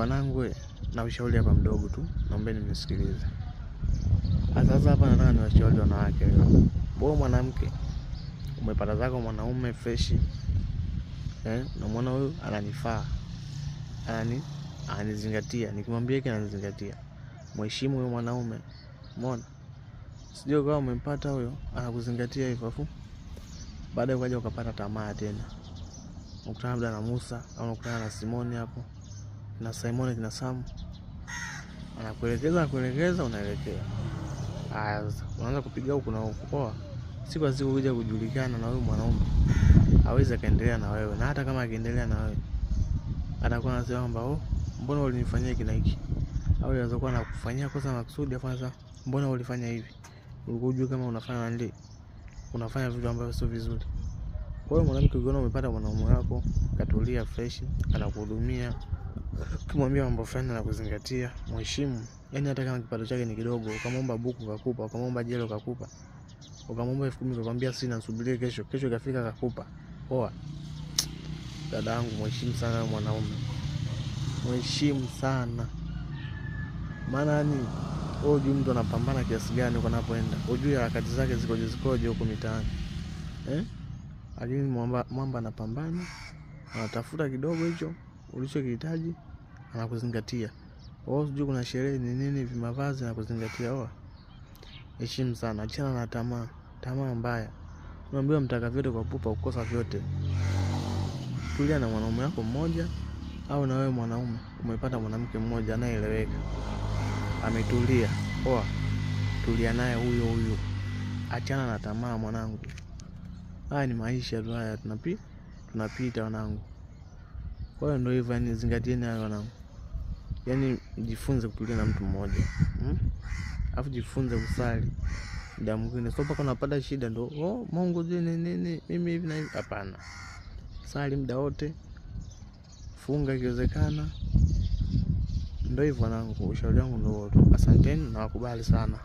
Wanangu, na ushauri hapa mdogo tu, naombeni mnisikilize. Sasa hapa nataka niwashauri wanawake. Wewe mwanamke umepata zako mwanaume fresh, unamwona huyu ananifaa, ananizingatia, nikimwambia hiki ananizingatia, mheshimu huyo mwanaume. Umeona? Sio kama umempata huyo anakuzingatia hivyo afu baada ya kuja ukapata tamaa tena. Ukutana labda na Musa au ukutana na Simoni hapo, na Simoni kina Sam, anakuelekeza unaelekea. Sasa unaanza kupiga huko na huko. Poa. Siku kwa siku kuja kujulikana na huyo mwanaume, hawezi kaendelea na wewe, na hata kama akiendelea na wewe atakuwa anasema kwamba mbona ulinifanyia hiki na hiki, au anaweza kuwa anakufanyia kosa makusudi afanya, mbona ulifanya hivi, ulikuwa kama unafanya vitu ambavyo sio vizuri. Kwa hiyo mwanamke ukiona umepata mwanaume wako katulia fresh, anakuhudumia, ukimwambia mambo fulani anakuzingatia, mheshimu. Yaani hata kama kipato chake ni kidogo, ukamwomba buku kakupa, ukamwomba jelo kakupa, ukamwomba 10,000 ukamwambia sina, nisubirie kesho ikafika kakupa. Poa. Dadangu, mheshimu sana mwanaume. Mheshimu sana. Maana ni hujui mtu anapambana kiasi gani huko anapoenda. Hujui harakati zake zikoje huko mitaani. Lakini mwamba anapambana, anatafuta kidogo hicho ulichokihitaji, anakuzingatia. Sijui kuna sherehe ni nini, vimavazi, anakuzingatia. Heshimu sana, achana na tamaa mbaya. Unaambiwa mtaka vyote kwa pupa ukosa vyote. Tulia na mwanaume wako mmoja, au na wewe mwanaume umepata mwanamke mmoja anayeeleweka, ametulia. Tulia naye huyo. Achana na tamaa mwanangu. Haya ni maisha tu haya, tunapita wanangu. Kwa hiyo ndio hivyo, yani zingatieni hayo wanangu. Yaani jifunze kutulia na mtu mmoja. Alafu jifunze kusali. Muda mwingine sio mpaka unapata shida ndio Mungu nini mimi hivi na hivi, hapana. Sali muda wote. Funga ikiwezekana. Ndio hivyo wanangu, ushauri wangu ndio huo tu. Asanteni na wakubali sana.